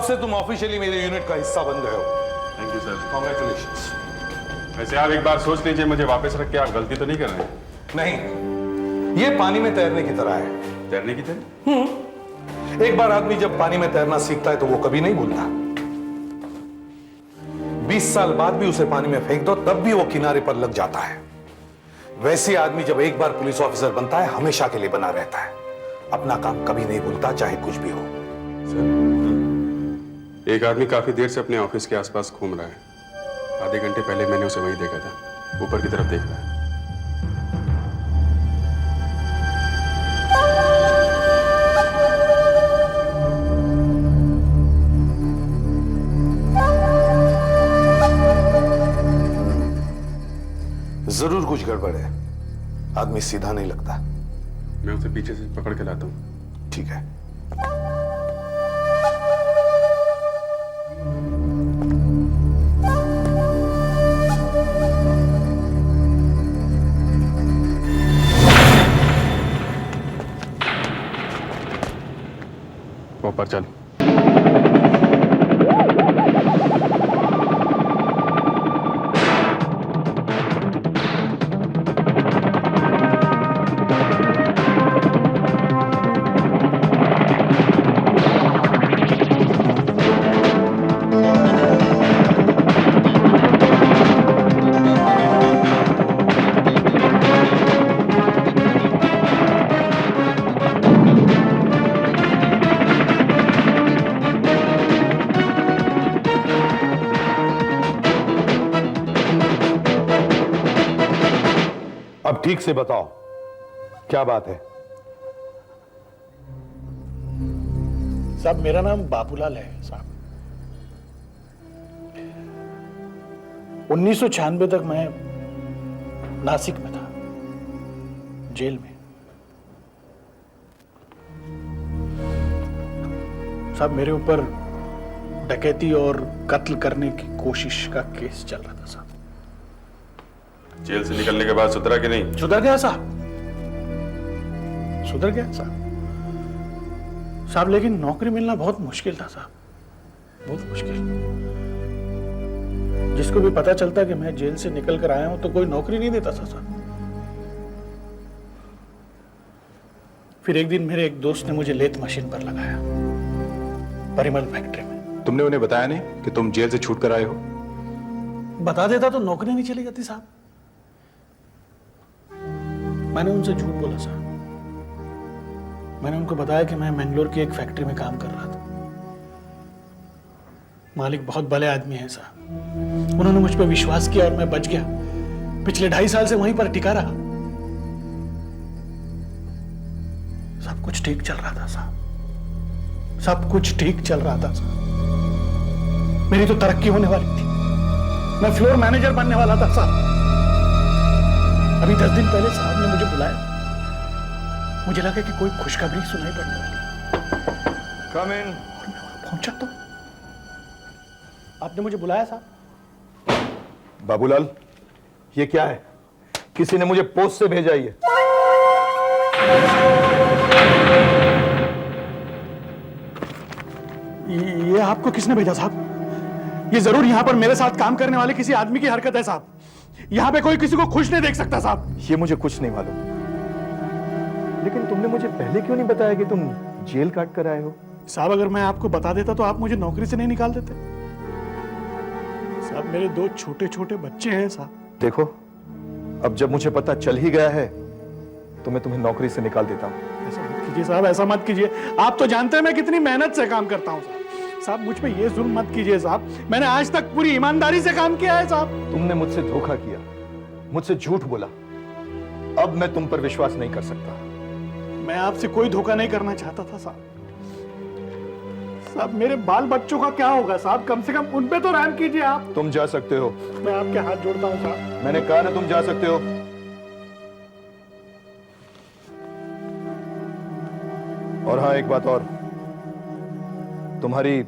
से तुम ऑफिशियली मेरे यूनिट का हिस्सा बन गए हो। Thank you sir. कॉन्ग्रेचुलेशंस। वैसे आप एक बार सोच लीजिए, मुझे वापस रख के आप गलती तो नहीं कर रहे हैं? नहीं, ये पानी में तैरने की तरह है। तैरने की तरह? एक बार आदमी जब पानी में तैरना सीखता है तो वो कभी नहीं भूलता। 20 साल बाद भी उसे पानी में फेंक दो तब भी वो किनारे पर लग जाता है। वैसे आदमी जब एक बार पुलिस ऑफिसर बनता है हमेशा के लिए बना रहता है, अपना काम कभी नहीं भूलता चाहे कुछ भी हो। सर, एक आदमी काफी देर से अपने ऑफिस के आसपास घूम रहा है। आधे घंटे पहले मैंने उसे वहीं देखा था, ऊपर की तरफ देख रहा है। जरूर कुछ गड़बड़ है, आदमी सीधा नहीं लगता। मैं उसे पीछे से पकड़ के लाता हूँ। ठीक है। ऊपर चल। अब ठीक से बताओ क्या बात है? साहब मेरा नाम बाबूलाल है साहब। 1996 तक मैं नासिक में था, जेल में। साहब मेरे ऊपर डकैती और कत्ल करने की कोशिश का केस चल रहा था साहब। जेल से निकलने के बाद सुधरा कि नहीं? सुधर गया साहब, सुधर गया साहब। साहब लेकिन नौकरी मिलना बहुत मुश्किल था साहब, बहुत मुश्किल। जिसको भी पता चलता कि मैं जेल से निकल कर आया हूं तो कोई नौकरी नहीं देता था साहब। फिर एक दिन मेरे एक दोस्त ने मुझे लेथ मशीन पर लगाया, परिमल फैक्ट्री में। तुमने उन्हें बताया नहीं कि तुम जेल से छूट कर आए हो? बता देता तो नौकरी नहीं चली जाती साहब। मैंने उनसे झूठ बोला साहब। मैंने उनको बताया कि मैं मैंगलोर की एक फैक्ट्री में काम कर रहा था। मालिक बहुत भले आदमी हैं साहब, उन्होंने मुझ पर विश्वास किया और मैं बच गया। पिछले 2.5 साल से वहीं पर टिका रहा। सब कुछ ठीक चल रहा था साहब, सब कुछ ठीक चल रहा था साहब। मेरी तो तरक्की होने वाली थी, मैं फ्लोर मैनेजर बनने वाला था साहब। अभी 10 दिन पहले साहब ने मुझे बुलाया, मुझे लगा कि कोई खुशखबरी सुनाई पड़ने वाली। कम इन। पहुंचा तो आपने मुझे बुलाया साहब। बाबूलाल, ये क्या है? किसी ने मुझे पोस्ट से भेजा ये। ये आपको किसने भेजा साहब? ये जरूर यहां पर मेरे साथ काम करने वाले किसी आदमी की हरकत है साहब। यहां पे कोई किसी को खुश नहीं देख सकता साहब। ये मुझे कुछ नहीं मालूम, लेकिन तुमने मुझे पहले क्यों नहीं बताया कि तुम जेल काट कर आए हो? साहब अगर मैं आपको बता देता तो आप मुझे नौकरी से नहीं निकाल देते साहब। मेरे 2 छोटे छोटे बच्चे हैं साहब। देखो, अब जब मुझे पता चल ही गया है तो मैं तुम्हें नौकरी से निकाल देता हूं। ऐसा मत कीजिए साहब, ऐसा मत कीजिए। आप तो जानते हैं मैं कितनी मेहनत से काम करता हूं साहब। साहब मुझ पे ये जुल्म मत कीजिए साहब, मैंने आज तक पूरी ईमानदारी से काम किया है साहब। तुमने मुझसे धोखा किया, मुझसे झूठ बोला। अब मैं तुम पर विश्वास नहीं कर सकता। मैं आपसे कोई धोखा नहीं करना चाहता था साहब। साहब मेरे बाल बच्चों का क्या होगा साहब? कम से कम उन पे तो रहम कीजिए आप। तुम जा सकते हो। मैं आपके हाथ जोड़ता हूं साहब। मैंने कहा ना तुम जा सकते हो। और हाँ, एक बात और, तुम्हारी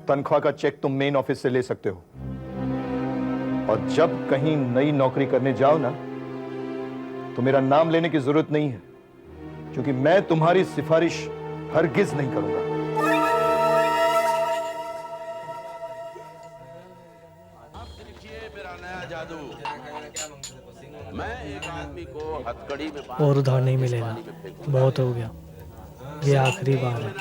तनख्वाह का चेक तुम मेन ऑफिस से ले सकते हो। और जब कहीं नई नौकरी करने जाओ ना तो मेरा नाम लेने की जरूरत नहीं है, क्योंकि मैं तुम्हारी सिफारिश हरगिज नहीं करूंगा। दूं। मैं एक आदमी को हथकड़ी में और उधार नहीं मिलेगा, बहुत हो गया, ये आखिरी बार है।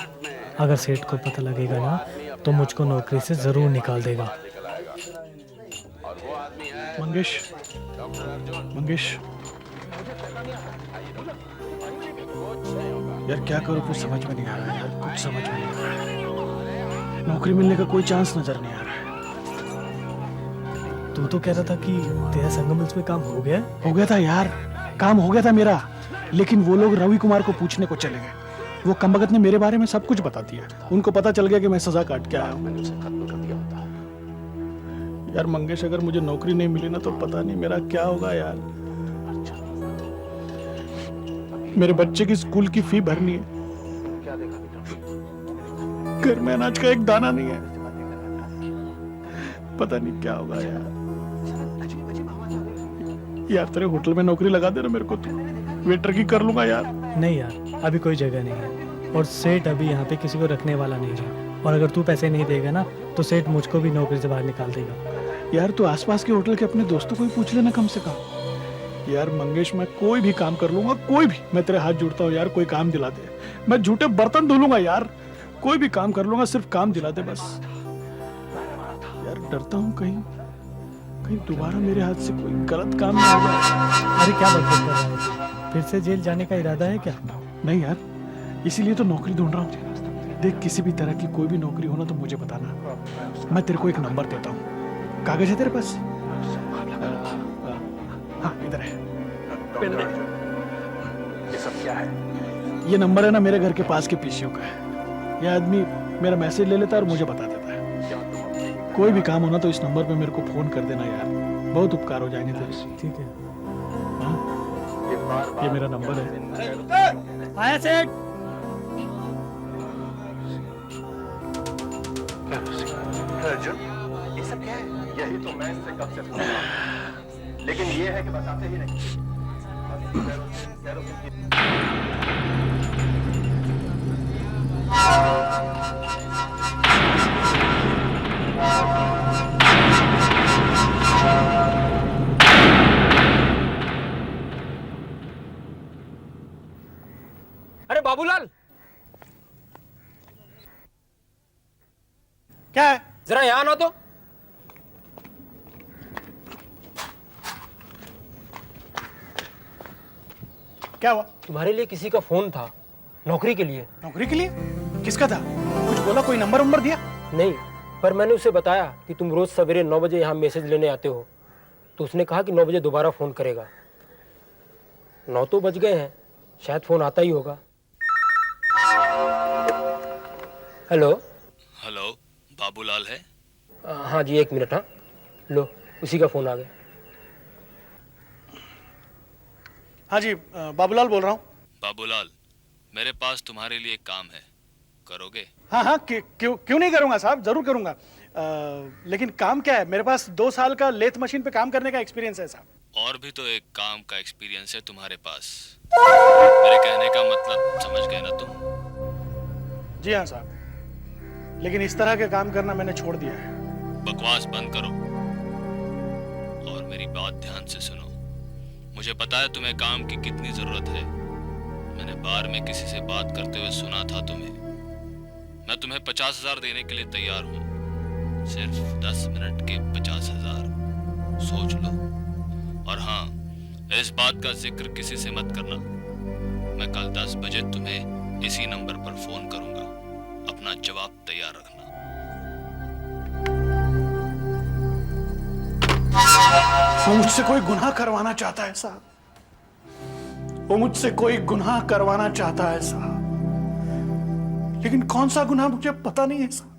अगर सेठ को पता लगेगा ना तो मुझको नौकरी से जरूर निकाल देगा। और वो आदमी है मंगेश, डॉक्टर अर्जुन। मंगेश यार क्या करूं, कुछ समझ में नहीं आ रहा है यार, कुछ समझ में नहीं आ रहा है। नौकरी मिलने का कोई चांस नजर नहीं आ रहा है। तू तो कह रहा था कि तेरा संगम मिल्स में काम हो गया। हो गया था यार, काम हो गया था मेरा, लेकिन वो लोग रवि कुमार को पूछने को चले गए। वो कमबख्त ने मेरे बारे में सब कुछ बता दिया। उनको पता चल गया कि मैं सजा काट के आया हूं। मैंने उसे खत्म कर दिया होता। यार मंगेश, अगर मुझे नौकरी नहीं मिली ना तो पता नहीं मेरा क्या होगा यार। मेरे बच्चे की स्कूल की फी भरनी है, घर में अनाज का एक दाना नहीं है। पता नहीं क्या होगा यार। यार तेरे होटल में नौकरी लगा दे ना मेरे को, तो वेटर की कर लूंगा यार। नहीं यार, अभी कोई जगह नहीं है और सेठ अभी यहाँ पे किसी को रखने वाला नहीं है। और अगर तू पैसे नहीं देगा ना तो सेठ मुझको भी नौकरी से बाहर निकाल देगा। यार तू आसपास के होटल के अपने दोस्तों को ही पूछ लेना कम से कम। यार मंगेश, मैं कोई भी काम कर लूंगा, कोई भी। मैं तेरे हाथ जोड़ता हूँ यार, कोई काम दिला दे। मैं झूठे बर्तन धो लूंगा यार, कोई भी काम कर लूंगा, सिर्फ काम दिला दे बस। यार डरता हूँ कहीं दोबारा मेरे हाथ से कोई गलत काम ना हो जाए। अरे क्या बकवास कर रहा है, फिर से जेल जाने का इरादा है क्या? नहीं यार, इसीलिए तो नौकरी ढूंढ रहा हूँ। देख, किसी भी तरह की कोई भी नौकरी हो ना तो मुझे बताना। मैं तेरे को एक नंबर देता हूँ। कागज है तेरे पास? हाँ इधर है। ये सब क्या है? ये नंबर है ना मेरे घर के पास के पीसीओ का है। ये आदमी मेरा मैसेज ले लेता है और मुझे बता देता है। कोई भी काम होना तो इस नंबर पे मेरे को फोन कर देना यार, बहुत उपकार हो जाएंगे तेरे। ठीक है। हाँ? ये मेरा नंबर है। आया सेठ। अर्जुन, ये सब क्या है? यही तो मैं इससे कब से पूछ रहा हूं। लेकिन ये है कि बताते ही नहीं। अरे बाबूलाल, क्या है? जरा यहां ना तो। क्या हुआ? तुम्हारे लिए किसी का फोन था, नौकरी के लिए। नौकरी के लिए? किसका था? कुछ बोला? कोई नंबर दिया? नहीं, पर मैंने उसे बताया कि तुम रोज सवेरे 9 बजे यहाँ मैसेज लेने आते हो, तो उसने कहा कि 9 बजे दोबारा फोन करेगा। 9 तो बज गए हैं, शायद फोन आता ही होगा। हेलो। हेलो, बाबूलाल है? हाँ जी, 1 मिनट। हाँ लो, उसी का फोन आ गया। हाँ जी, बाबूलाल बोल रहा हूँ। बाबूलाल, मेरे पास तुम्हारे लिए एक काम है, करोगे? हाँ, क्यों नहीं करूंगा साहब, जरूर करूंगा। लेकिन काम क्या है? मेरे पास 2 साल का लेथ मशीन पे काम करने का एक्सपीरियंस है साहब। और भी तो एक काम का एक्सपीरियंस है तुम्हारे पास। मेरे कहने का मतलब समझ गए ना तुम? जी हाँ साहब, लेकिन इस तरह के काम करना मैंने छोड़ दिया है। बकवास बंद करो और मेरी बात ध्यान से सुनो। मुझे पता है तुम्हें काम की कितनी जरूरत है। मैंने बार में किसी से बात करते हुए सुना था तुम्हें। मैं तुम्हें 50,000 देने के लिए तैयार हूँ, सिर्फ 10 मिनट के 50,000। सोच लो। और हाँ, इस बात का जिक्र किसी से मत करना। मैं कल 10 बजे तुम्हें इसी नंबर पर फोन करूंगा। अपना जवाब तैयार रखना। वो मुझसे कोई गुनाह करवाना चाहता है साहब, वो मुझसे कोई गुनाह करवाना चाहता है साहब, लेकिन कौन सा गुनाह मुझे पता नहीं है साहब।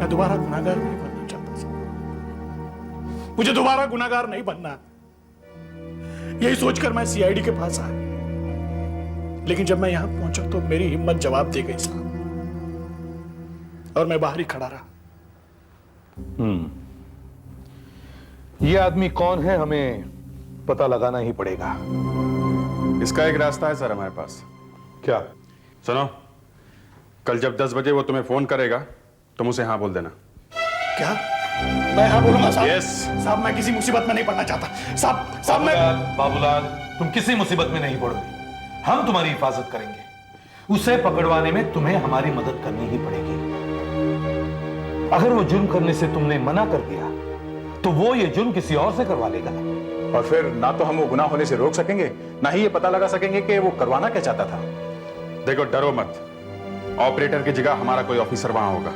मैं दोबारा गुनाहगार नहीं बनना चाहता साहब, मुझे दोबारा गुनाहगार नहीं बनना। यही सोचकर मैं सीआईडी के पास आया, लेकिन जब मैं यहां पहुंचा तो मेरी हिम्मत जवाब दे गई साहब, और मैं बाहर ही खड़ा रहा। ये आदमी कौन है हमें पता लगाना ही पड़ेगा। इसका एक रास्ता है सर हमारे पास। क्या? सुनो, कल जब 10 बजे वो तुम्हें फोन करेगा तुम उसे हाँ बोल देना। क्या? मैं हाँ बोलूंगा साहब। Yes. साहब मैं किसी मुसीबत में नहीं पड़ना चाहता। साहब मैं बाबूलाल, तुम किसी मुसीबत में नहीं पड़ोगे। हम तुम्हारी हिफाजत करेंगे। उसे पकड़वाने में तुम्हें हमारी मदद करनी ही पड़ेगी। अगर वो जुर्म करने से तुमने मना कर दिया तो वो ये जुर्म किसी और से करवा लेगा। और फिर ना तो हम वो गुनाह होने से रोक सकेंगे, ना ही ये पता लगा सकेंगे कि वो करवाना क्या चाहता था। देखो, डरो मत। ऑपरेटर की जगह हमारा कोई ऑफिसर वहां होगा।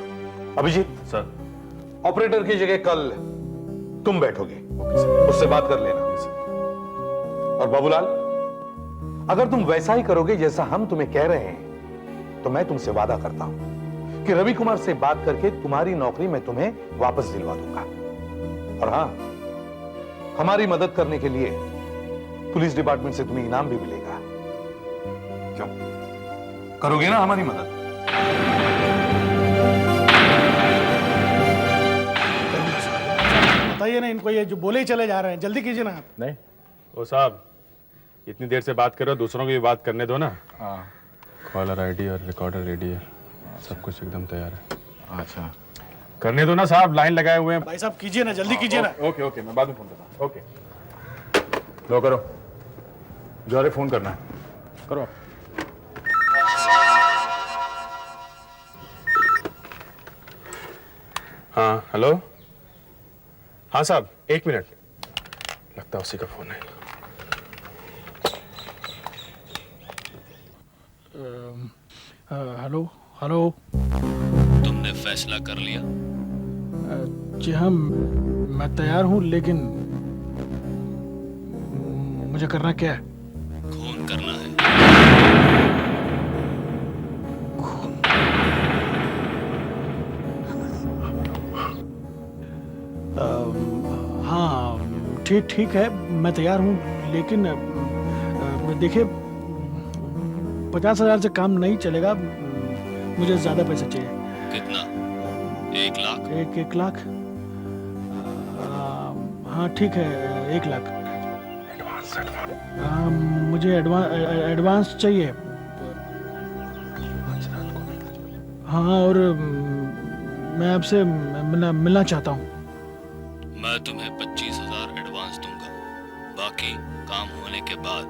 अभिजीत सर। ऑपरेटर की जगह कल तुम बैठोगे, उससे बात कर लेना। और बाबूलाल, अगर तुम वैसा ही करोगे जैसा हम तुम्हें कह रहे हैं तो मैं तुमसे वादा करता हूं कि रवि कुमार से बात करके तुम्हारी नौकरी मैं तुम्हें वापस दिलवा दूंगा। और हां, हमारी मदद करने के लिए पुलिस डिपार्टमेंट से तुम्हें इनाम भी मिलेगा। क्यों, करोगे ना हमारी मदद? बताइए ना इनको, ये जो बोले ही चले जा रहे हैं, जल्दी कीजिए ना आप। नहीं। ओ साहब, इतनी देर से बात कर रहे हो, दूसरों की भी बात करने दो ना। हाँ। कॉलर आईडी और रिकॉर्डर रेडी है, सब कुछ एकदम तैयार है। अच्छा, करने दो ना साहब, लाइन लगाए हुए हैं। भाई साहब कीजिए ना, जल्दी कीजिए ना। ओके ओके, मैं बाद में फोन करता हूँ। ओके, लो करो, जो फोन करना है करो। हाँ, हेलो। हाँ साहब, 1 मिनट, लगता है उसी का फोन है। Hello hello. तुमने फैसला कर लिया? जी हाँ, मैं तैयार हूँ, लेकिन मुझे करना क्या है? खून करना है। हाँ ठीक है, मैं तैयार हूँ, लेकिन देखिए 50,000 से काम नहीं चलेगा, मुझे ज्यादा पैसे चाहिए। कितना? 1 लाख? 1 लाख? हाँ ठीक है, 1 लाख। मुझे एडवांस चाहिए। हाँ, और मैं आपसे मिलना चाहता हूँ। मैं तुम्हें 25,000 एडवांस दूंगा, बाकी काम होने के बाद।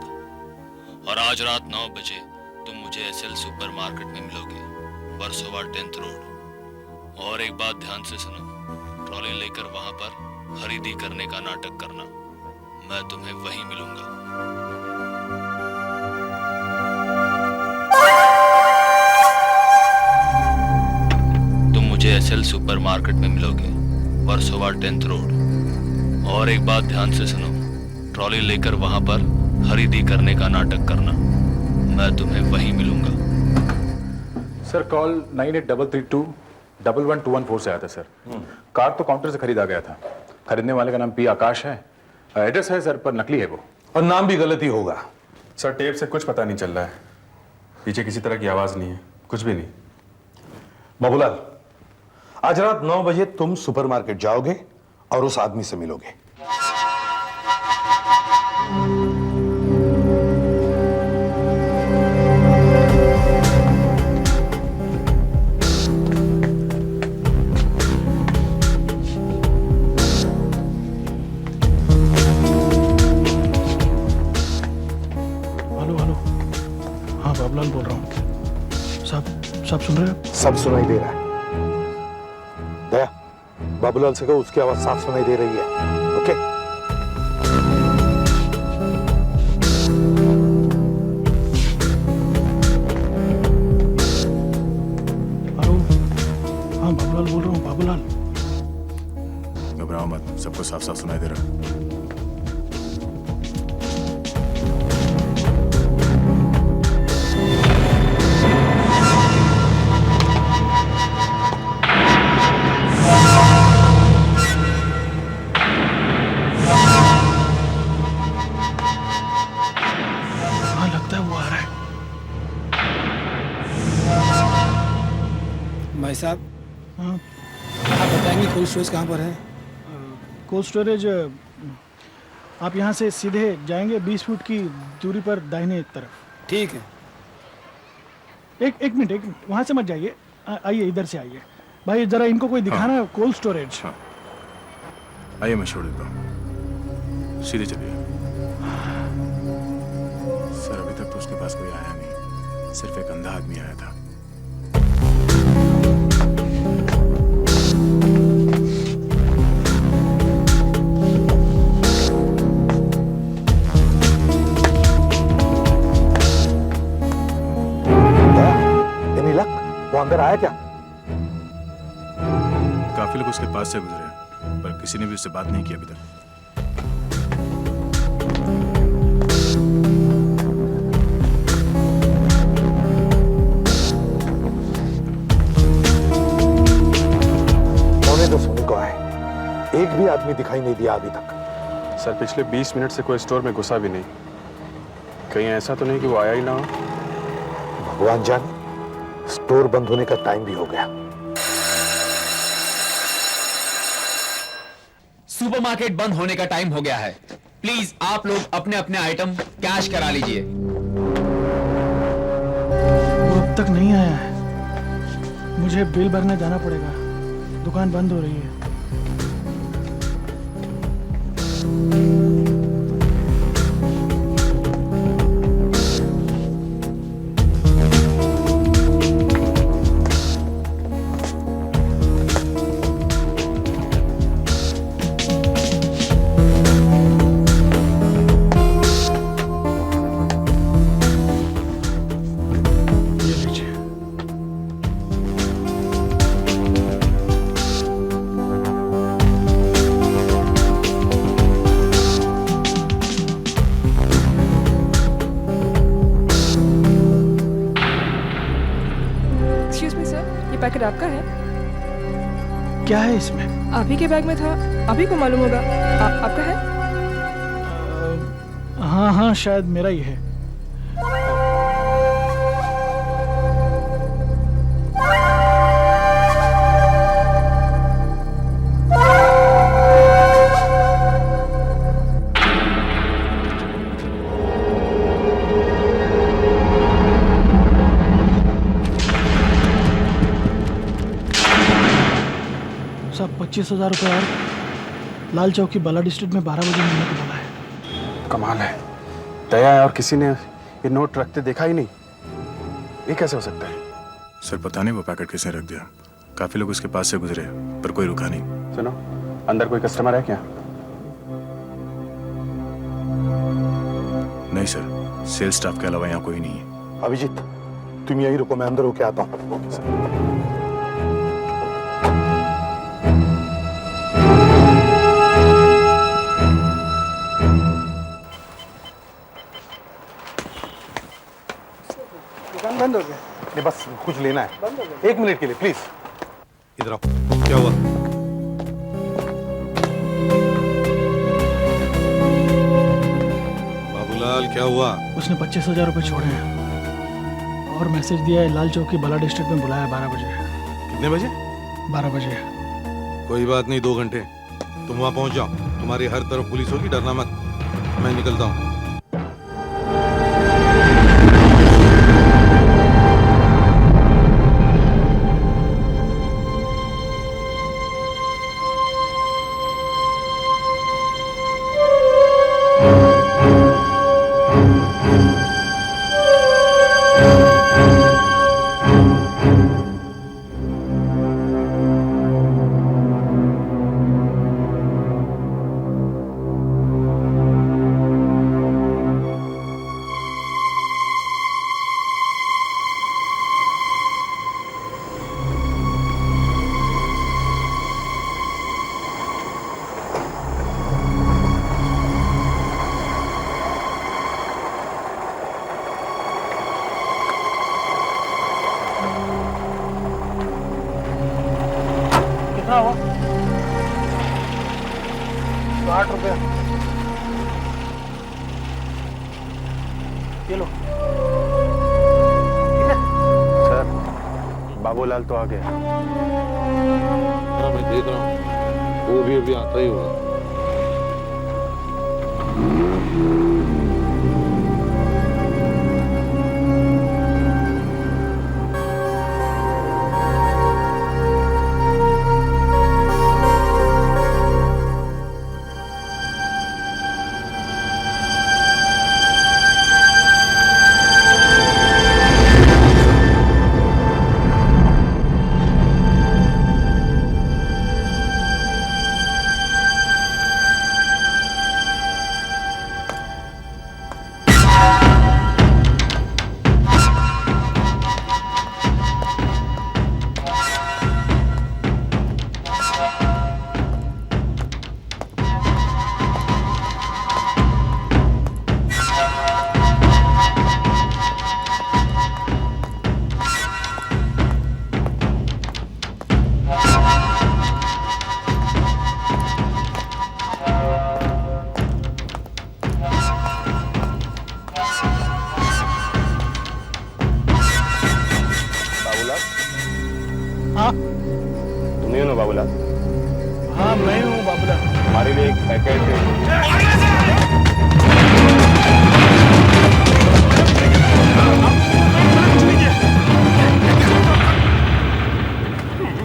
और आज रात 9 बजे तुम मुझे एसएल सुपरमार्केट में मिलोगे, वर्सोवा 10th रोड। और एक बात ध्यान से सुनो, ट्रॉली लेकर वहां पर खरीदी करने का नाटक करना। मैं तुम्हें वहीं मिलूंगा। तुम मुझे एसएल सुपरमार्केट में मिलोगे, वर्सोवा 10th रोड। और एक बात ध्यान से सुनो, ट्रॉली लेकर वहां पर खरीदी करने का नाटक करना। मैं तुम्हें वहीं मिलूंगा। सर, कॉल 9833211214 से आया था सर। कार तो काउंटर से खरीदा गया था। खरीदने वाले का नाम पी आकाश है। एड्रेस है सर, पर नकली है वो। और नाम भी गलती होगा। सर, टेप से कुछ पता नहीं चल रहा है, पीछे किसी तरह की आवाज नहीं है, कुछ भी नहीं। बाबूलाल, आज रात 9 बजे तुम सुपरमार्केट जाओगे और उस आदमी से मिलोगे। हेलो। हाँ, बाबूलाल बोल रहा हूँ। सब सुन रहे हो? सब सुनाई दे रहा है। दया, बाबूलाल से कहो उसकी आवाज साफ सुनाई दे रही है। ओके? हेलो। हाँ, बाबूलाल बोल रहा हूँ। बाबूलाल, घबराओ मत, सबको साफ साफ सुनाई दे रहा है। हाँ लगता है वो आ रहा है। भाई साहब, हाँ, आप बताएंगे कोल्ड स्टोरेज कहाँ पर है? कोल्ड स्टोरेज आप यहाँ से सीधे जाएंगे 20 फुट की दूरी पर दाहिने तरफ। ठीक है। एक मिनट, वहाँ से मत जाइए, आइए, इधर से आइए। भाई जरा इनको कोई दिखाना, कोल्ड स्टोरेज। आइए मैं छोड़ देता हूँ, सीधे चलिए। सर अभी तक तो उसके पास कोई आया नहीं, सिर्फ एक अंधा आदमी आया था। Any luck? वो अंदर आया क्या? काफी लोग उसके पास से गुजरे पर किसी ने भी उससे बात नहीं की अभी तक। सोने तो सोने को आए, एक भी आदमी दिखाई नहीं दिया अभी तक। सर पिछले 20 मिनट से कोई स्टोर में घुसा भी नहीं। कहीं ऐसा तो नहीं कि वो आया ही ना हो? भगवान जाने, स्टोर बंद होने का टाइम भी हो गया। सुपरमार्केट बंद होने का टाइम हो गया है। प्लीज आप लोग अपने अपने आइटम कैश करा लीजिए। वो अब तक नहीं आया है, मुझे बिल भरने जाना पड़ेगा, दुकान बंद हो रही है। पैकेट आपका है? क्या है इसमें? आप ही के बैग में था, आप ही को मालूम होगा। आपका है? हाँ हाँ शायद मेरा ही है। सब 25,000 रुपये और लाल चौक की बाला डिस्ट्रिक्ट में 12 बजे मिलने को बोला है। कमाल है, दया है और किसी ने ये नोट रखते देखा ही नहीं। ये कैसे हो सकता है? सर पता नहीं वो पैकेट किसने रख दिया, काफी लोग उसके पास से गुजरे पर कोई रुका नहीं। सुनो, अंदर कोई कस्टमर है क्या? नहीं सर, सेल्स स्टाफ के अलावा यहाँ कोई नहीं है। अभिजीत तुम यही रुको, मैं अंदर होके आता हूँ। Okay sir. दुकान बंद हो गया। ये बस कुछ लेना है, 1 मिनट के लिए प्लीज। इधर आओ, क्या हुआ? बाबूलाल क्या हुआ? उसने 25,000 रुपये छोड़े हैं और मैसेज दिया है लाल चौक की बाला डिस्ट्रिक्ट में बुलाया 12 बजे। कितने बजे? 12 बजे। कोई बात नहीं, 2 घंटे तुम वहां पहुंच जाओ। तुम्हारी हर तरफ पुलिस होगी, डरना मत। मैं निकलता हूँ। कितना हुआ? 60 रुपया। ये लो। सर बाबूलाल तो आ गया। हाँ मैं देख रहा हूँ, वो भी अभी आता ही होगा। एक पैकेट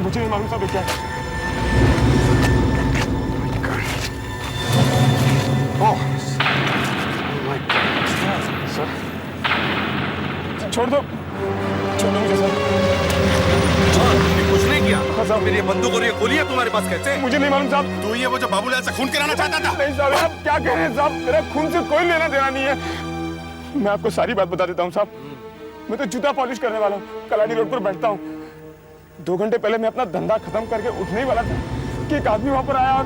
मुझे नहीं मालूम साहब क्या सर छोड़ दो मुझे सर कुछ नहीं किया। हाँ साहब मेरी बंदूक और ये गोली है तुम्हारे पास कैसे? मुझे नहीं मालूम साहब। तू ये वो जो बाबूलाल से खून कराना चाहता था? नहीं साहब, आप क्या कह रहे हैं साहब? मेरा खून से कोई लेना देना नहीं है। मैं आपको सारी बात बता देता हूँ साहब। मैं तो जूता पॉलिश करने वाला हूँ, कलाड़ी रोड पर बैठता हूँ। 2 घंटे पहले मैं अपना धंधा खत्म करके उठने ही वाला था कि एक आदमी वहां पर आया और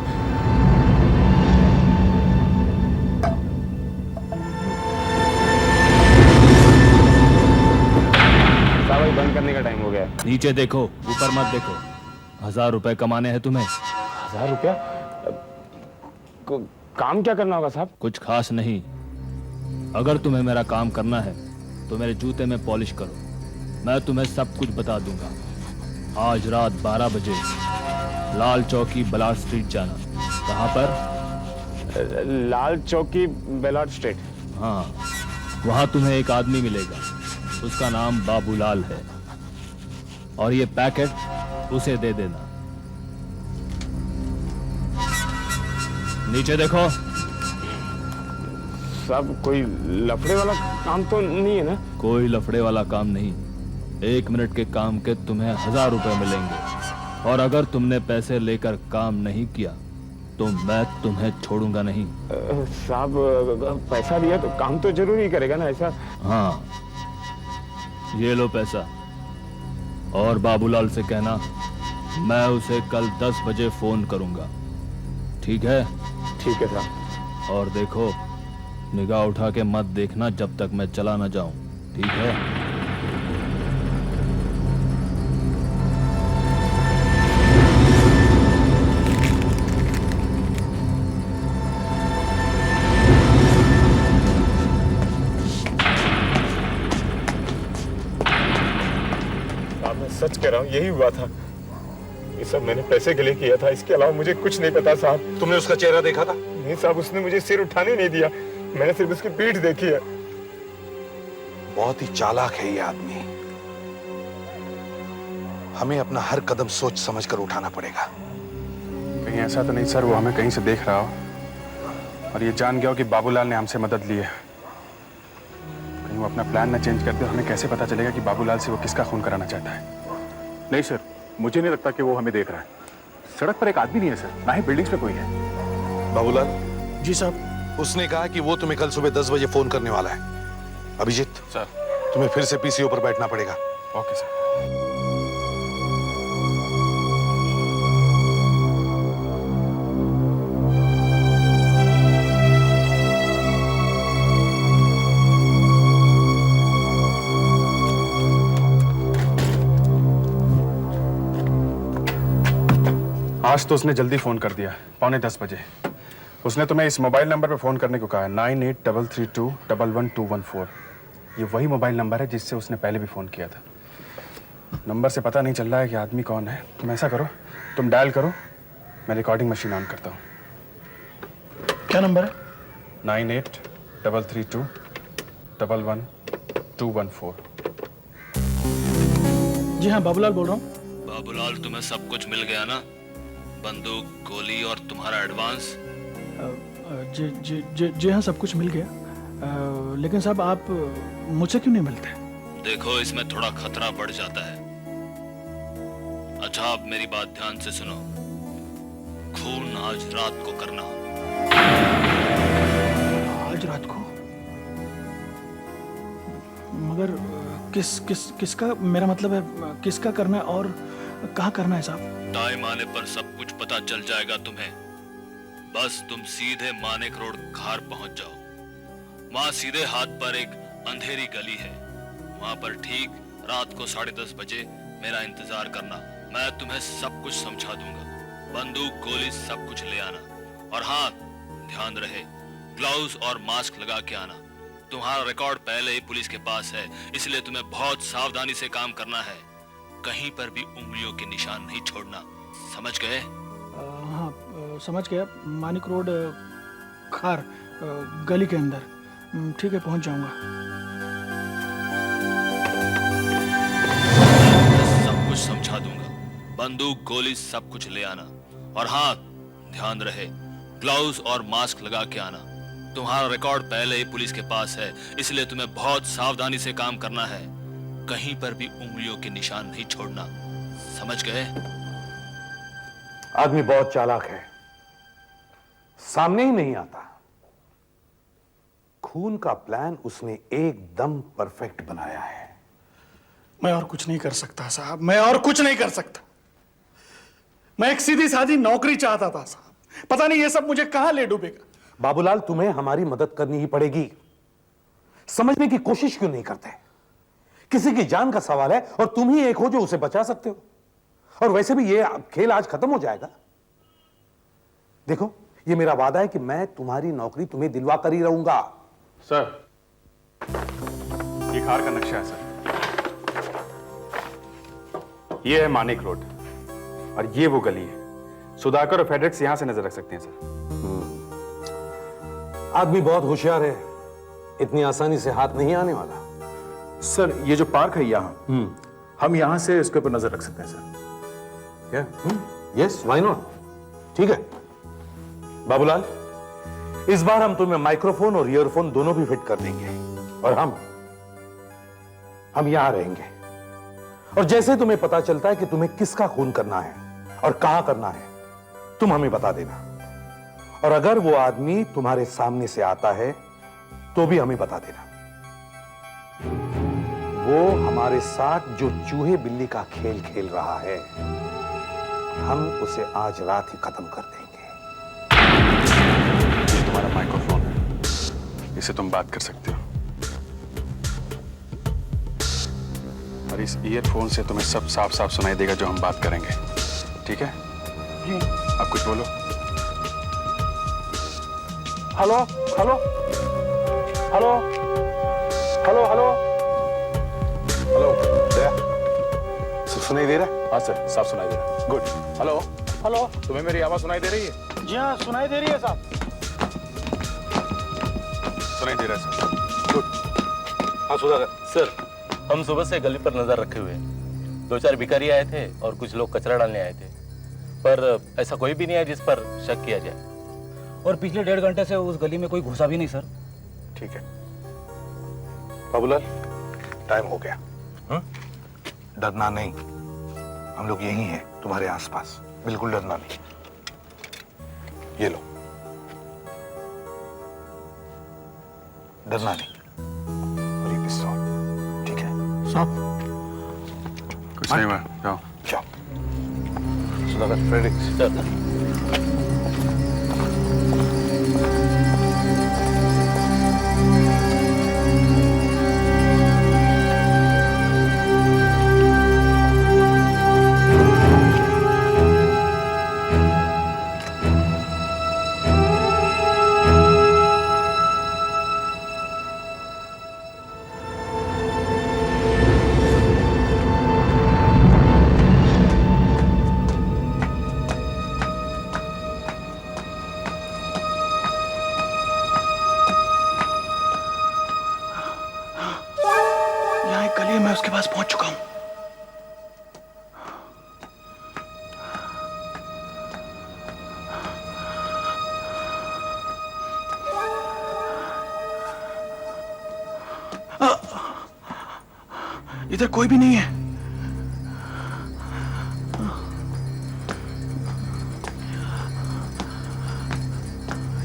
साहब बंद करने का टाइम हो गया। नीचे देखो, ऊपर मत देखो। 1000 रुपए कमाने हैं तुम्हें। 1000 रुपया? काम क्या करना होगा साहब? कुछ खास नहीं। अगर तुम्हें मेरा काम करना है तो मेरे जूते में पॉलिश करो। मैं तुम्हें सब कुछ बता दूंगा। आज रात 12 बजे लाल चौकी बलाट स्ट्रीट जाना। कहाँ पर? लाल चौकी बेलाट स्ट्रीट। हाँ, वहाँ तुम्हें एक आदमी मिलेगा। उसका नाम बाबूलाल है और ये पैकेट उसे दे देना। नीचे देखो। साहब कोई लफड़े वाला काम तो नहीं है ना? कोई लफड़े वाला काम नहीं। 1 मिनट के काम के तुम्हें 1000 रुपए मिलेंगे और अगर तुमने पैसे लेकर काम नहीं किया तो मैं तुम्हें छोड़ूंगा नहीं। साहब पैसा दिया तो काम तो जरूर ही करेगा ना ऐसा? हाँ, ये लो पैसा और बाबूलाल से कहना मैं उसे कल 10 बजे फोन करूंगा। ठीक है? ठीक है साहब। और देखो, निगाह उठा के मत देखना जब तक मैं चला ना जाऊं। ठीक है? सच कह रहा हूँ, यही हुआ था। ये सब मैंने पैसे के लिए किया था, इसके अलावा मुझे कुछ नहीं पता साहब। तुमने उसका चेहरा देखा था? नहीं साहब, उसने मुझे सिर उठाने नहीं दिया। मैंने सिर्फ उसकी पीठ देखी है। बहुत ही चालाक है ये आदमी। हमें अपना हर कदम सोच समझकर उठाना पड़ेगा। कहीं ऐसा तो नहीं सर वो हमें कहीं से देख रहा हो और ये जान गया हो कि बाबूलाल ने हमसे मदद ली है? कहीं वो अपना प्लान न चेंज कर दे। हमें कैसे पता चलेगा कि बाबूलाल से वो किसका खून कराना चाहता है? नहीं सर, मुझे नहीं लगता कि वो हमें देख रहा है। सड़क पर एक आदमी नहीं है सर, ना ही बिल्डिंग्स पे कोई है। बाबूलाल? जी साहब। उसने कहा कि वो तुम्हें कल सुबह 10 बजे फोन करने वाला है। अभिजीत सर, तुम्हें फिर से पीसीओ पर बैठना पड़ेगा। Okay sir. आज तो उसने जल्दी फोन कर दिया, 9:45 बजे। उसने तुम्हें इस मोबाइल नंबर पे फोन करने को कहा है, 9833211214। ये वही मोबाइल नंबर है जिससे उसने पहले भी फोन किया था। नंबर से पता नहीं चल रहा है कि आदमी कौन है। तुम ऐसा करो, तुम डायल करो, मैं रिकॉर्डिंग मशीन ऑन करता हूँ। क्या नंबर है? 9833211214। जी हाँ, बाबूलाल बोल रहा हूँ। बाबूलाल, तुम्हें सब कुछ मिल गया ना? बंदूक, गोली और तुम्हारा एडवांस? जी जी जी जी हाँ, सब कुछ मिल गया। लेकिन साहब आप मुझसे क्यों नहीं मिलते? देखो, इसमें थोड़ा खतरा बढ़ जाता है। अच्छा, आप मेरी बात ध्यान से सुनो। खून आज रात को करना। आज रात को? मगर किसका, मेरा मतलब है किसका करना है और कहाँ करना है साहब? टाइम आने पर सब कुछ पता चल जाएगा तुम्हें। बस तुम सीधे मानेक रोड खार पहुंच जाओ। वहां सीधे हाथ पर एक अंधेरी गली है। वहां पर ठीक रात को 10:30 बजे मेरा इंतजार करना। मैं तुम्हें सब कुछ समझा दूंगा। बंदूक, गोली सब कुछ ले आना। और हाँ, ध्यान रहे, ग्लव्स और मास्क लगा के आना। तुम्हारा रिकॉर्ड पहले ही पुलिस के पास है, इसलिए तुम्हें बहुत सावधानी से काम करना है। कहीं पर भी उंगलियों के निशान नहीं छोड़ना। समझ गए? हाँ समझ गया, मानिक रोड खार गली के अंदर। ठीक है, पहुंच जाऊंगा। सब कुछ समझा दूंगा, बंदूक गोली सब कुछ ले आना। और हाँ, ध्यान रहे ग्लव्स और मास्क लगा के आना। तुम्हारा रिकॉर्ड पहले ही पुलिस के पास है, इसलिए तुम्हें बहुत सावधानी से काम करना है। कहीं पर भी उंगलियों के निशान नहीं छोड़ना, समझ गए? आदमी बहुत चालाक है, सामने ही नहीं आता। खून का प्लान उसने एकदम परफेक्ट बनाया है। मैं और कुछ नहीं कर सकता साहब, मैं और कुछ नहीं कर सकता। मैं एक सीधी सादी नौकरी चाहता था साहब, पता नहीं ये सब मुझे कहां ले डूबेगा। बाबूलाल, तुम्हें हमारी मदद करनी ही पड़ेगी। समझने की कोशिश क्यों नहीं करते? किसी की जान का सवाल है और तुम ही एक हो जो उसे बचा सकते हो। और वैसे भी ये खेल आज खत्म हो जाएगा। देखो, ये मेरा वादा है कि मैं तुम्हारी नौकरी तुम्हें दिलवा कर ही रहूंगा। सर, ये कार का नक्शा है सर। ये है मानिक रोड और ये वो गली है। सुधाकर और फेडरिक्स यहां से नजर रख सकते हैं सर। आदमी बहुत होशियार है, इतनी आसानी से हाथ नहीं आने वाला। सर, ये जो पार्क है यहाँ, हम यहाँ से इसके ऊपर नजर रख सकते हैं सर। Yes, why not? ठीक है बाबूलाल, इस बार हम तुम्हें माइक्रोफोन और ईयरफोन दोनों भी फिट कर देंगे और हम यहां रहेंगे। और जैसे तुम्हें पता चलता है कि तुम्हें किसका खून करना है और कहां करना है, तुम हमें बता देना। और अगर वो आदमी तुम्हारे सामने से आता है तो भी हमें बता देना। वो हमारे साथ जो चूहे बिल्ली का खेल खेल रहा है, हम उसे आज रात ही खत्म कर देंगे। ये तुम्हारा माइक्रोफोन है, इसे तुम बात कर सकते हो। और इस ईयरफोन से तुम्हें सब साफ साफ सुनाई देगा जो हम बात करेंगे, ठीक है? आप कुछ बोलो। Hello hello hello hello hello hello, सुनाई दे रहा है? हाँ सर, साफ सुनाई दे रहा है। गुड। हेलो हेलो, तुम्हें मेरी आवाज सुनाई दे रही है? जी हाँ, सुनाई दे रही है साहब। सुनाई दे रहा है सर। गुड। हाँ सुधाकर। सर, हम सुबह से गली पर नजर रखे हुए हैं। 2-4 भिखारी आए थे और कुछ लोग कचरा डालने आए थे, पर ऐसा कोई भी नहीं है जिस पर शक किया जाए। और पिछले 1.5 घंटे से उस गली में कोई घुसा भी नहीं सर। ठीक है बाबूलाल, टाइम हो गया। डरना नहीं, हम लोग यही हैं तुम्हारे आसपास, बिल्कुल डरना नहीं। ये लो, डरना नहीं। और ये पिस्तौल, ठीक है? साहब कुछ नहीं हुआ, जाओ। जाओ। सुधाकर, फ्रेडरिक्स। मैं उसके पास पहुंच चुका हूं। इधर कोई भी नहीं है।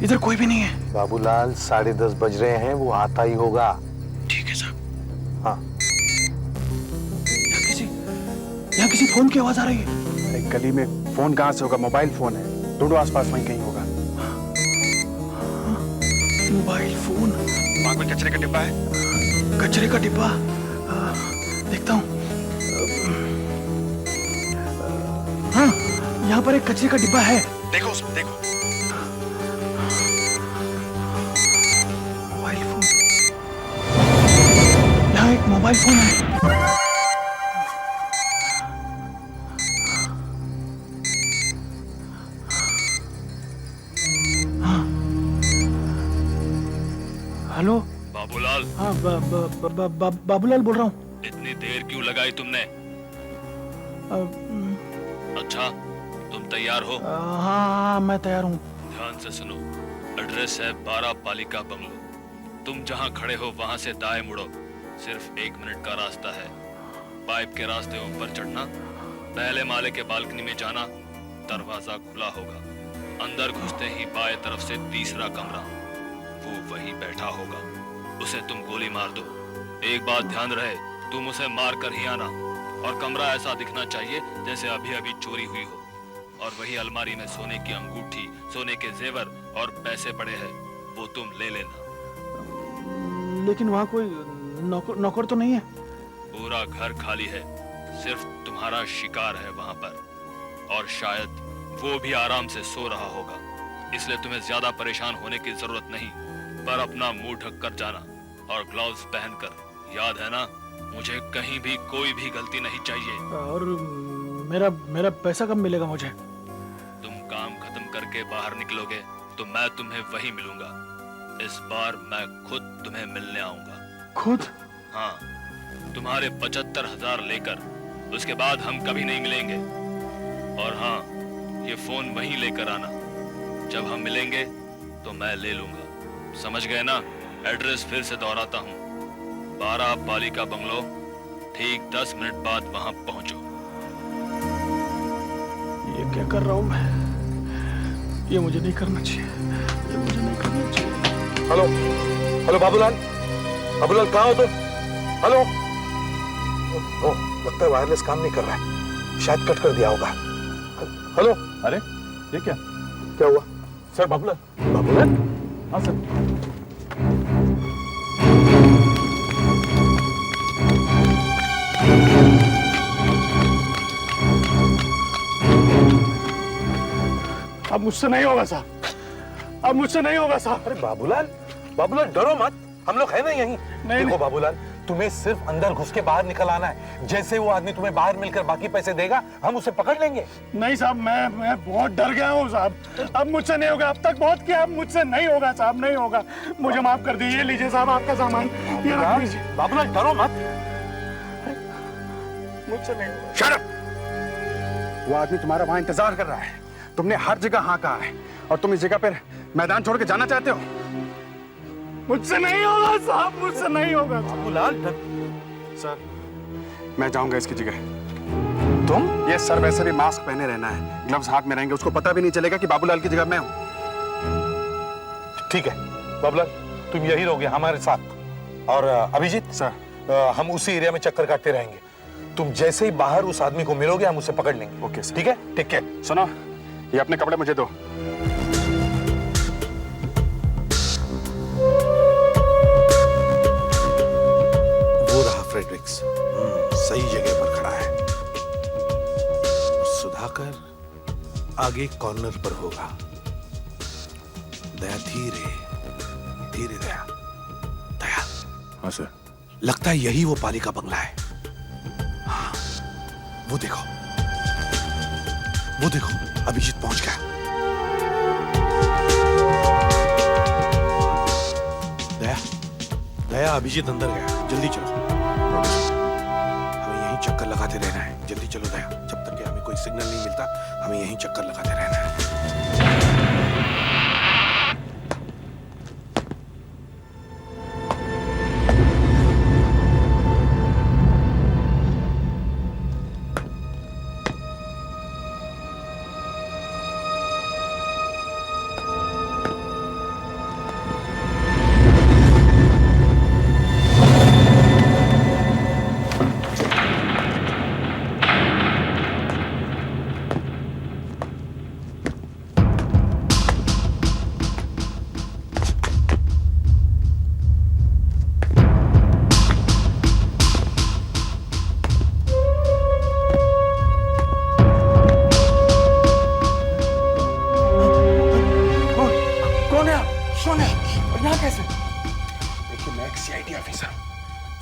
इधर कोई भी नहीं है। बाबूलाल, 10:30 बज रहे हैं, वो आता ही होगा। ठीक है साहब। हाँ। यहाँ किसी फोन की आवाज आ रही है। एक गली में फोन कहाँ से होगा? मोबाइल फोन है, ढूंढो आसपास, वहीं कहीं होगा। Mobile phone. वहाँ कोई कचरे का डिब्बा है? कचरे का डिब्बा देखता हूँ। हाँ, यहाँ पर एक कचरे का डिब्बा है। देखो उसमें, देखो। Mobile phone. यहाँ एक मोबाइल फोन है। हेलो। बाबूलाल। हाँ, बाबूलाल बोल रहा हूँ। इतनी देर क्यों लगाई तुमने? अच्छा, तुम तैयार हो? हाँ, मैं तैयार हूँ। ध्यान से सुनो। एड्रेस है 12 पालिका बंगलो। तुम जहाँ खड़े हो वहां से दाएं मुड़ो। सिर्फ 1 मिनट का रास्ता है। पाइप के रास्ते ऊपर चढ़ना, पहले माले के बालकनी में जाना, दरवाजा खुला होगा। अंदर घुसते ही बाएं तरफ से तीसरा कमरा, वो वही बैठा होगा। उसे तुम गोली मार दो। एक बात ध्यान रहे, तुम उसे मार कर ही आना, और कमरा ऐसा दिखना चाहिए जैसे अभी अभी चोरी हुई हो। और वही अलमारी में सोने की अंगूठी, सोने के जेवर और पैसे पड़े हैं, वो तुम ले लेना। लेकिन वहाँ कोई नौकर तो नहीं है? पूरा घर खाली है, सिर्फ तुम्हारा शिकार है वहां पर, और शायद वो भी आराम से सो रहा होगा। इसलिए तुम्हें ज्यादा परेशान होने की जरूरत नहीं, पर अपना मुंह ढक कर जाना और ग्लव्स पहनकर। याद है ना, मुझे कहीं भी कोई भी गलती नहीं चाहिए। और मेरा पैसा कब मिलेगा मुझे? तुम काम खत्म करके बाहर निकलोगे तो मैं तुम्हें वहीं मिलूंगा। इस बार मैं खुद तुम्हें मिलने आऊंगा। खुद? हाँ, तुम्हारे 75,000 लेकर। उसके बाद हम कभी नहीं मिलेंगे। और हाँ, ये फोन वहीं लेकर आना। जब हम मिलेंगे तो मैं ले लूंगा। समझ गए ना? एड्रेस फिर से दोहराता हूँ, 12 पालिका बंगलो। ठीक 10 मिनट बाद वहां पहुंचो। ये क्या कर रहा हूँ मैं? ये मुझे नहीं करना चाहिए, ये मुझे नहीं करना चाहिए। Hello, hello Babulal. बाबूलाल कहाँ हो तुम? हेलो। ओ, लगता है वायरलेस काम नहीं कर रहा है, शायद कट कर दिया होगा। हेलो। अरे ये क्या हुआ? सर, बाबूलाल। बाबूलाल? हाँ सर। अब मुझसे नहीं होगा साहब, अब मुझसे नहीं होगा साहब। अरे बाबूलाल, बाबूलाल डरो मत, हम लोग हैं ना यहीं। देखो बाबूलाल, तुम्हें सिर्फ अंदर घुस के बाहर निकल आना है। जैसे वो आदमी तुम्हें बाहर मिलकर बाकी पैसे देगा, हम उसे पकड़ लेंगे। नहीं साहब, मैं बहुत डर गया हूँ साहब। अब मुझसे नहीं होगा, अब तक बहुत किया, अब मुझसे नहीं होगा साहब, नहीं होगा। मुझे माफ कर दीजिए, लीजिए साहब आपका सामान, ये रख लीजिए। बाबूलाल डरो मत, मुझसे नहीं होगा। Shut up! वो आदमी तुम्हारा वहां इंतजार कर रहा है। तुमने हर जगह हाँ कहा है, और तुम इस जगह पर मैदान छोड़ के जाना चाहते हो? मुझसे नहीं होगा साहब, मुझसे नहीं होगा। बाबूलाल सर, मैं जाऊंगा इसकी जगह। तुम? ये सर, वैसे भी मास्क पहने रहना है, ग्लव्स हाथ में रहेंगे, उसको पता भी नहीं चलेगा कि बाबूलाल की जगह मैं हूं। ठीक है बाबूलाल, तुम यही रहोगे हमारे साथ। और अभिजीत सर, हम उसी एरिया में चक्कर काटते रहेंगे। तुम जैसे ही बाहर उस आदमी को मिलोगे, हम उसे पकड़ लेंगे। Okay sir. ठीक है, टेक केयर। सुनो, ये अपने कपड़े मुझे दो। फ्रेडरिक्स सही जगह पर खड़ा है। सुधाकर आगे कॉर्नर पर होगा। दया धीरे धीरे, दया दया। हाँ सर। लगता है यही वो पालिका बंगला है। हाँ, वो देखो, वो देखो, अभिजीत पहुंच गया। दया दया, अभिजीत अंदर गया, जल्दी चलो। हमें यहीं चक्कर लगाते रहना है। जल्दी चलो दया, जब तक कि हमें कोई सिग्नल नहीं मिलता, हमें यहीं चक्कर लगाते रहना है।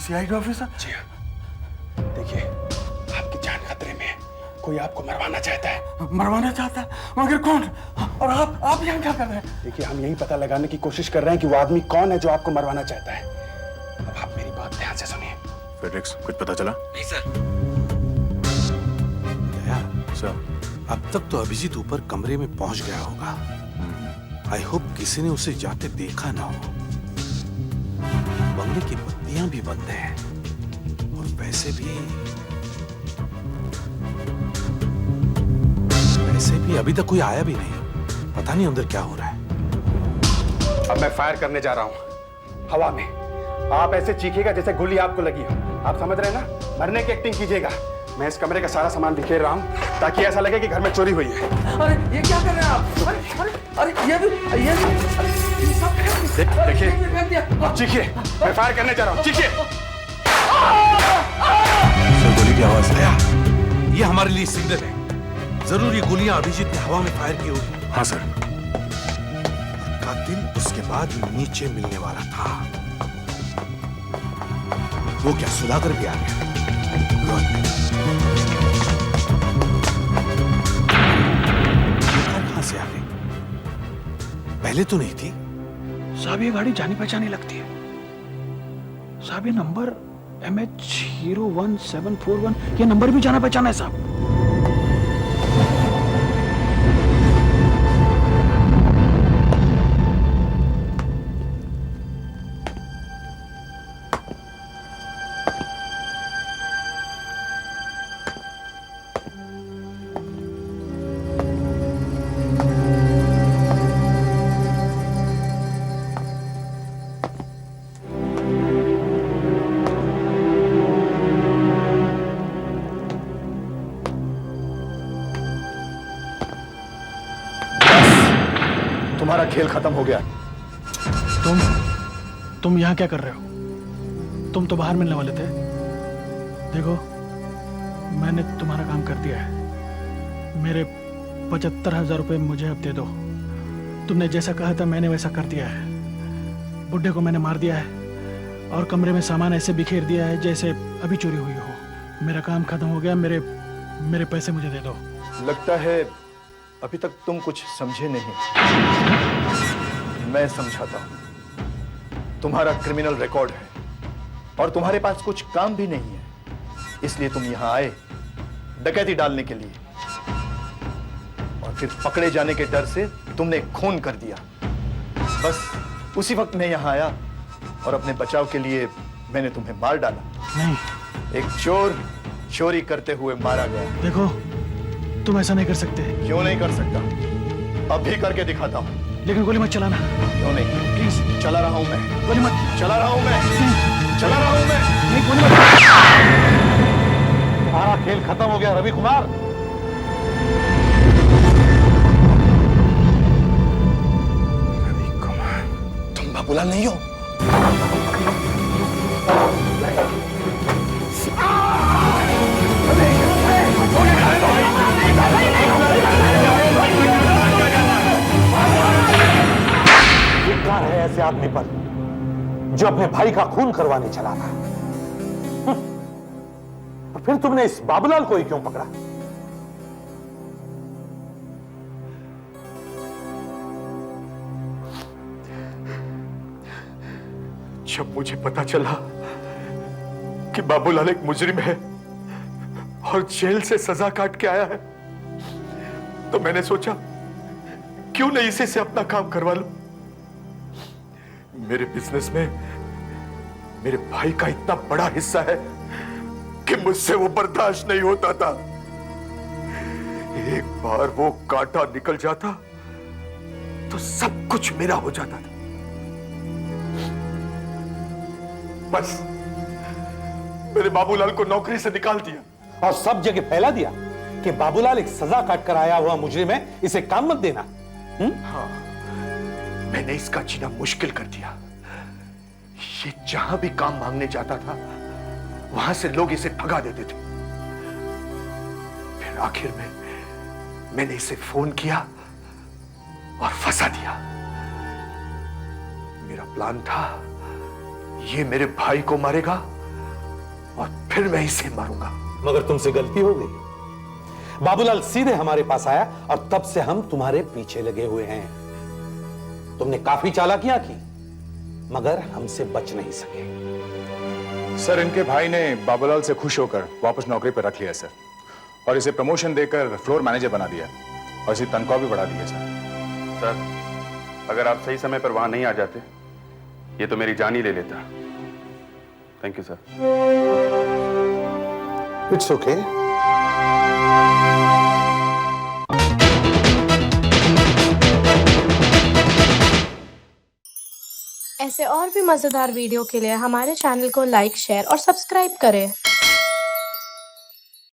CID officer? जी हाँ। देखिए, आपकी जान खतरे में है। कोई आपको मरवाना चाहता है। मरवाना चाहता है? मगर कौन? और आप यहाँ क्या कर रहे हैं? देखिए, हम यही पता लगाने की कोशिश कर रहे हैं कि वो आदमी कौन है जो आपको मरवाना चाहता है। अब आप मेरी बात ध्यान से सुनिए। फेडेरिक्स, कुछ पता चला? नहीं सर। सर, अब तक तो अभिजीत ऊपर कमरे में पहुंच गया होगा। आई होप किसी ने उसे जाते देखा ना हो। बंगले की बत्तियां भी बंद हैं और वैसे भी अभी तक कोई आया भी नहीं। पता नहीं अंदर क्या हो रहा है। अब मैं फायर करने जा रहा हूं हवा में। आप ऐसे चीखेगा जैसे गोली आपको लगी हो। आप समझ रहे हैं ना? मरने की एक्टिंग कीजिएगा। मैं इस कमरे का सारा सामान बिखेर रहा हूं ताकि ऐसा लगे कि घर में चोरी हुई है। अरे ये क्या कर रहे हैं आप? अरे ये भी देखिए, चीखिए। मैं फायर करने जा रहा हूं, चीखिए। सर, गोली की आवाज आया। ये हमारे लिए सिग्नल है। जरूर ये गोलियां अभिजीत ने हवा में फायर की होगी। हाँ सर। कातिल उसके बाद नीचे मिलने वाला था। वो क्या सुधाकर भी आ गया? कहां से आ गई? पहले तो नहीं थी। साहब, ये गाड़ी जानी पहचानी लगती है। साहब, ये नंबर MH01741, ये नंबर भी जाना पहचाना है साहब। तुम्हारा खेल खत्म हो गया। तुम यहाँ क्या कर रहे हो? तुम तो बाहर मिलने वाले थे। देखो, मैंने तुम्हारा काम कर दिया है। मेरे 75,000 रुपये मुझे अब दे दो। तुमने जैसा कहा था मैंने वैसा कर दिया है। बुड्ढे को मैंने मार दिया है और कमरे में सामान ऐसे बिखेर दिया है जैसे अभी चोरी हुई हो। मेरा काम खत्म हो गया। मेरे पैसे मुझे दे दो। लगता है अभी तक तुम कुछ समझे नहीं। मैं समझाता हूं। तुम्हारा क्रिमिनल रिकॉर्ड है और तुम्हारे पास कुछ काम भी नहीं है, इसलिए तुम यहां आए डकैती डालने के लिए, और फिर पकड़े जाने के डर से तुमने खून कर दिया। बस उसी वक्त मैं यहां आया और अपने बचाव के लिए मैंने तुम्हें मार डाला। नहीं, एक चोर चोरी करते हुए मारा गया। देखो, तुम ऐसा नहीं कर सकते। क्यों नहीं कर सकता? अब भी करके दिखाता हूं। लेकिन गोली मत चलाना। क्यों नहीं? प्लीज। चला रहा हूं मैं। गोली मत। चला रहा हूं मैं। चला रहा हूं मैं। नहीं, गोली मत। तुम्हारा खेल खत्म हो गया रवि कुमार। रवि कुमार, तुम बाबूलाल नहीं हो? धिक्कार है ऐसे आदमी पर जो अपने भाई का खून करवाने चला था। और फिर तुमने इस बाबूलाल को ही क्यों पकड़ा? जब मुझे पता चला कि बाबूलाल एक मुजरिम है और जेल से सजा काट के आया है, तो मैंने सोचा क्यों नहीं इसी से अपना काम करवा लूं। मेरे बिजनेस में मेरे भाई का इतना बड़ा हिस्सा है कि मुझसे वो बर्दाश्त नहीं होता था। एक बार वो कांटा निकल जाता तो सब कुछ मेरा हो जाता था। बस मैंने बाबूलाल को नौकरी से निकाल दिया और सब जगह फैला दिया कि बाबूलाल एक सजा काट कर आया हुआ मुजरिम है, इसे काम मत देना। हाँ, मैंने इसका जीना मुश्किल कर दिया। ये जहां भी काम मांगने जाता था वहां से लोग इसे भगा देते थे। फिर आखिर में मैंने इसे फोन किया और फंसा दिया। मेरा प्लान था ये मेरे भाई को मारेगा और फिर मैं इसे मारूंगा। मगर तुमसे गलती हो गई। बाबूलाल सीधे हमारे पास आया और तब से हम तुम्हारे पीछे लगे हुए हैं। तुमने काफी चालाकियां की मगर हमसे बच नहीं सके। सर, इनके भाई ने बाबूलाल से खुश होकर वापस नौकरी पर रख लिया सर, और इसे प्रमोशन देकर फ्लोर मैनेजर बना दिया और इसी तनख्वाह भी बढ़ा दी है सर। सर, अगर आप सही समय पर वहां नहीं आ जाते ये तो मेरी जान ही ले लेता। Thank you sir. It's okay. ऐसे और भी मजेदार वीडियो के लिए हमारे चैनल को लाइक, शेयर और सब्सक्राइब करें।